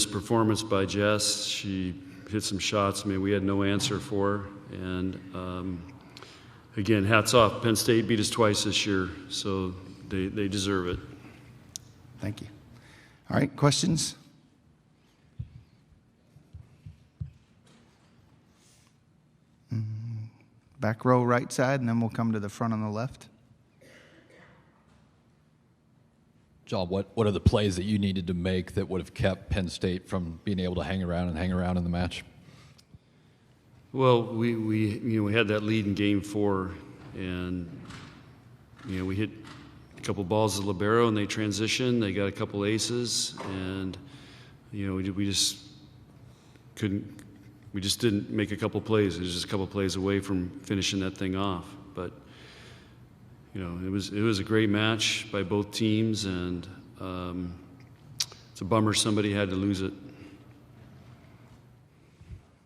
performance by Jess. She hit some shots. I mean, we had no answer for her. And again, hats off. Penn State beat us twice this year, so they deserve it. Thank you. All right, questions? Back row, right side, and then we'll come to the front on the left. John, what are the plays that you needed to make that would have kept Penn State from being able to hang around in the match? Well, we had that lead in Game 4, and we hit a couple balls at libero, and they transitioned. They got a couple aces, and we just couldn't. We just didn't make a couple plays. It was just a couple plays away from finishing that thing off. But it was a great match by both teams, and it's a bummer somebody had to lose it.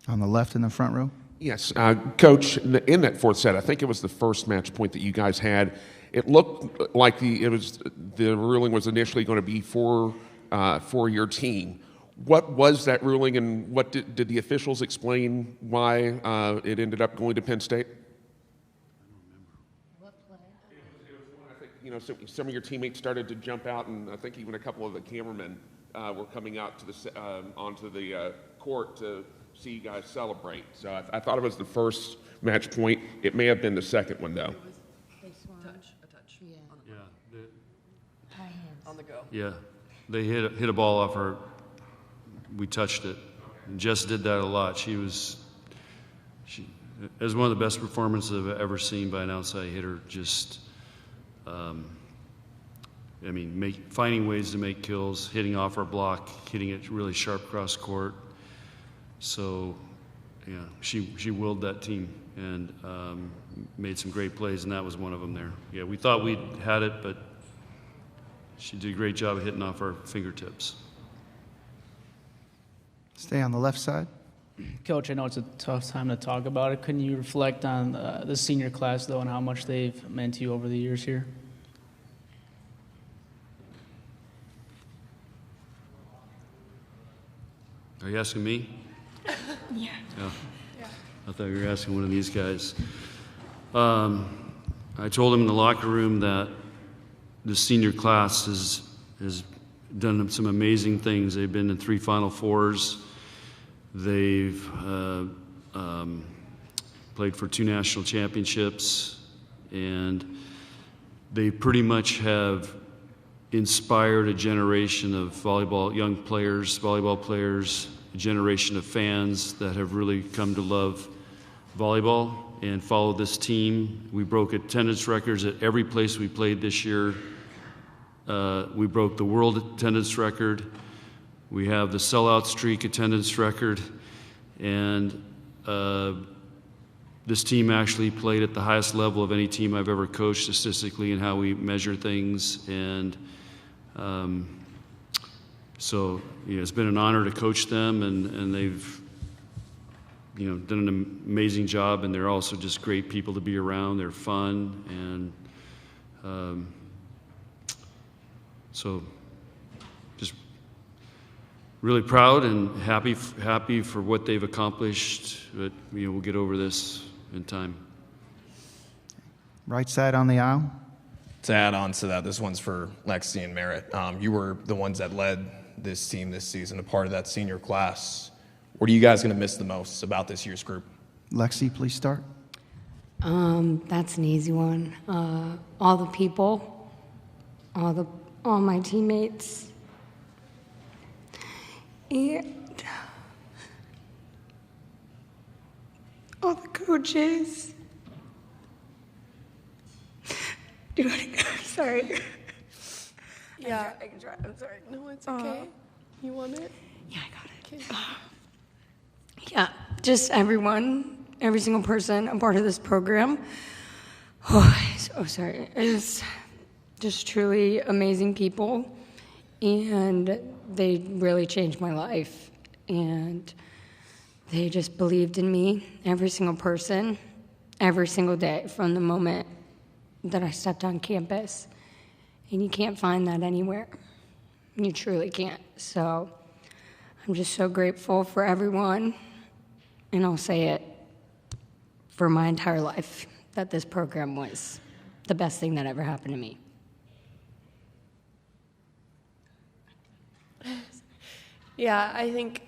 On the left in the front row? Yes. Coach, in that fourth set, I think it was the first match point that you guys had. It looked like the ruling was initially going to be for your team. What was that ruling, and what did the officials explain why it ended up going to Penn State? What play? It was one, I think, some of your teammates started to jump out, and I think even a couple of the cameramen were coming out to onto the court to see you guys celebrate. So I thought it was the first match point. It may have been the second one, though. A touch. Yeah. High hands. On the go. Yeah, they hit a ball off her. We touched it. And Jess did that a lot. It was one of the best performances I've ever seen by an outside hitter. Just, finding ways to make kills, hitting off our block, hitting it really sharp cross court. So, yeah, she willed that team and made some great plays, and that was one of them there. Yeah, we thought we'd had it, but she did a great job of hitting off our fingertips. Stay on the left side. Coach, I know it's a tough time to talk about it. Couldn't you reflect on the senior class, though, and how much they've meant to you over the years here? Are you asking me? Yeah. I thought you were asking one of these guys. I told him in the locker room that the senior class has done some amazing things. They've been in 3 Final Fours. They've played for 2 national championships, and they pretty much have inspired a generation of young players, volleyball players, a generation of fans that have really come to love volleyball and follow this team. We broke attendance records at every place we played this year. We broke the world attendance record. We have the sellout streak attendance record. And this team actually played at the highest level of any team I've ever coached statistically in how we measure things. And so it's been an honor to coach them, and they've done an amazing job, and they're also just great people to be around. They're fun, and so just really proud and happy for what they've accomplished, but we'll get over this in time. Right side on the aisle. To add on to that, this one's for Lexi and Merritt. You were the ones that led this team this season, a part of that senior class. What are you guys going to miss the most about this year's group? Lexi, please start. That's an easy one. All the people, all my teammates, and all the coaches. Do you want to go? Sorry. Yeah, I can try. I'm sorry. No, it's okay. You want it? Yeah, I got it. Okay. Yeah, just everyone, every single person a part of this program. Oh, sorry. It's just truly amazing people, and they really changed my life. And they just believed in me, every single person, every single day from the moment that I stepped on campus. And you can't find that anywhere. You truly can't. So I'm just so grateful for everyone, and I'll say it for my entire life, that this program was the best thing that ever happened to me. Yeah, I think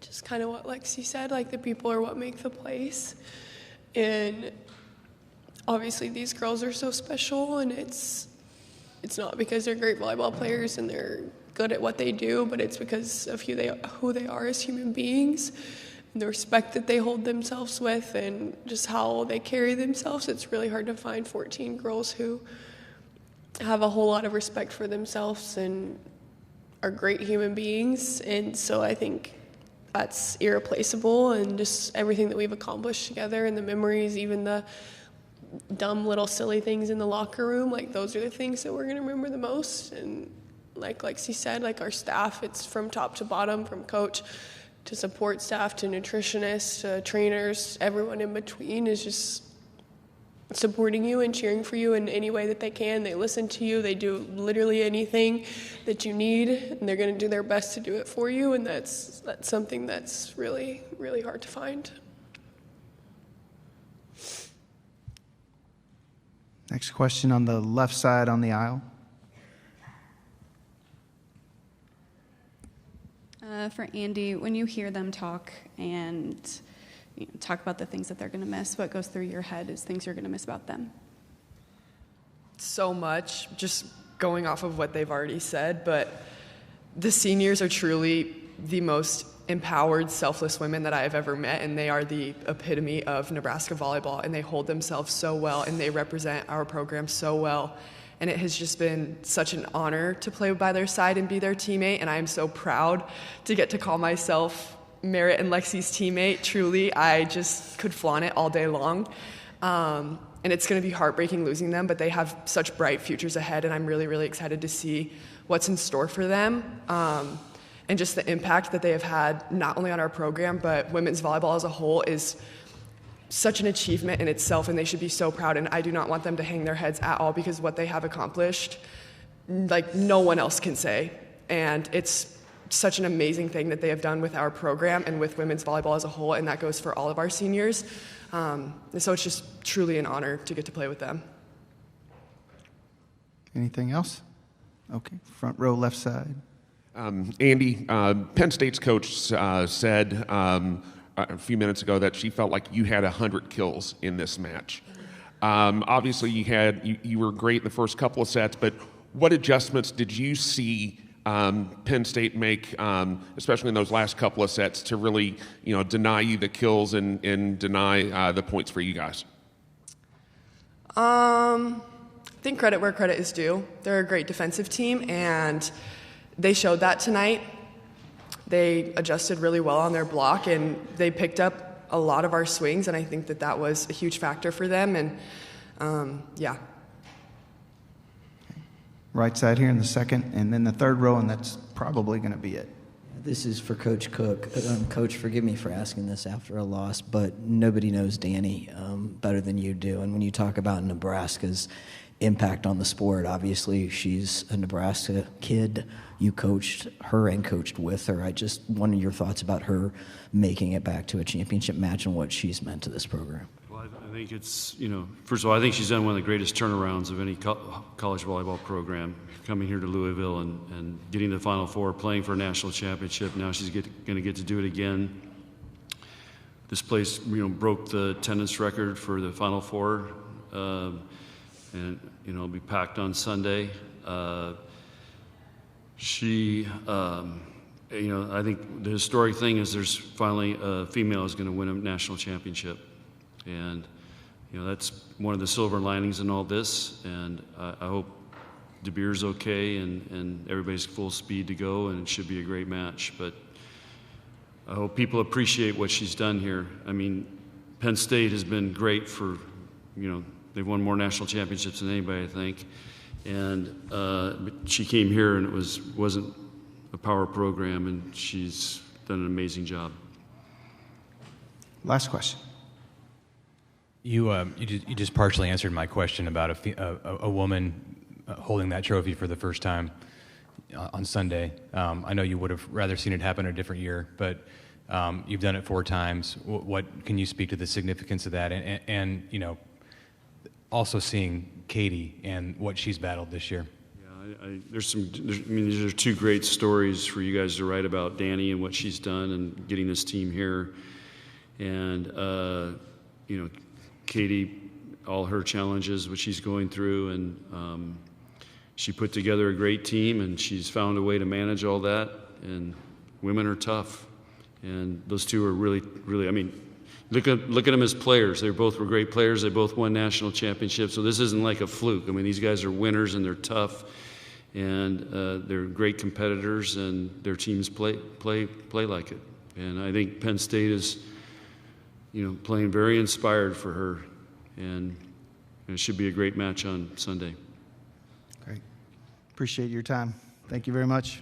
just kind of what Lexi said, like the people are what make the place. And obviously these girls are so special, and it's not because they're great volleyball players and they're good at what they do, but it's because of who they are as human beings, and the respect that they hold themselves with, and just how they carry themselves. It's really hard to find 14 girls who have a whole lot of respect for themselves and are great human beings. And so I think that's irreplaceable, and just everything that we've accomplished together, and the memories, even the dumb little silly things in the locker room, like those are the things that we're going to remember the most. And like Lexi said, like our staff, it's from top to bottom, from coach to support staff to nutritionists to trainers, everyone in between is just supporting you and cheering for you in any way that they can. They listen to you. They do literally anything that you need, and they're going to do their best to do it for you. And that's something that's really, really hard to find. Next question on the left side on the aisle. For Andi, when you hear them talk and talk about the things that they're going to miss, what goes through your head is things you're going to miss about them? So much, just going off of what they've already said, but the seniors are truly the most empowered, selfless women that I have ever met, and they are the epitome of Nebraska volleyball, and they hold themselves so well, and they represent our program so well. And it has just been such an honor to play by their side and be their teammate, and I am so proud to get to call myself Merritt and Lexi's teammate. Truly, I just could flaunt it all day long. And it's going to be heartbreaking losing them, but they have such bright futures ahead, and I'm really, really excited to see what's in store for them. And just the impact that they have had not only on our program, but women's volleyball as a whole is such an achievement in itself, and they should be so proud. And I do not want them to hang their heads at all, because what they have accomplished, like no one else can say. And it's such an amazing thing that they have done with our program and with women's volleyball as a whole, and that goes for all of our seniors. And so it's just truly an honor to get to play with them. Anything else? Okay, front row, left side. Andi, Penn State's coach said a few minutes ago that she felt like you had 100 kills in this match. Obviously, you were great in the first couple of sets, but what adjustments did you see Penn State make, especially in those last couple of sets, to really deny you the kills and deny the points for you guys? I think credit where credit is due. They're a great defensive team, and they showed that tonight. They adjusted really well on their block, and they picked up a lot of our swings, and I think that was a huge factor for them. And yeah. Right side here in the second, and then the third row, and that's probably going to be it. This is for Coach Cook. Coach, forgive me for asking this after a loss, but nobody knows Dani better than you do. And when you talk about Nebraska's impact on the sport, obviously she's a Nebraska kid. You coached her and coached with her. I just wanted your thoughts about her making it back to a championship match and what she's meant to this program. Well, I think it's, first of all, I think she's done one of the greatest turnarounds of any college volleyball program, coming here to Louisville and getting to the Final Four, playing for a national championship. Now she's going to get to do it again. This place, broke the attendance record for the Final Four, and it'll be packed on Sunday. I think the historic thing is there's finally a female who's going to win a national championship. And, that's one of the silver linings in all this. And I hope De Beer's okay and everybody's full speed to go, and it should be a great match. But I hope people appreciate what she's done here. I mean, Penn State has been great for, they've won more national championships than anybody, I think. And but she came here, and it wasn't a power program, and she's done an amazing job. Last question. You just partially answered my question about a woman holding that trophy for the first time. on Sunday. I know you would have rather seen it happen a different year, but you've done it 4 times. What can you speak to the significance of that, and you know, also seeing Katie and what she's battled this year? Yeah, these are 2 great stories for you guys to write about Dani and what she's done and getting this team here, and you know, Katie, all her challenges, what she's going through, and she put together a great team, and she's found a way to manage all that. And women are tough, and those 2 are really, really. I mean, look at them as players. They both were great players. They both won national championships. So this isn't like a fluke. I mean, these guys are winners, and they're tough, and they're great competitors, and their teams play like it. And I think Penn State is, you know, playing very inspired for her, and it should be a great match on Sunday. Great. Appreciate your time. Thank you very much.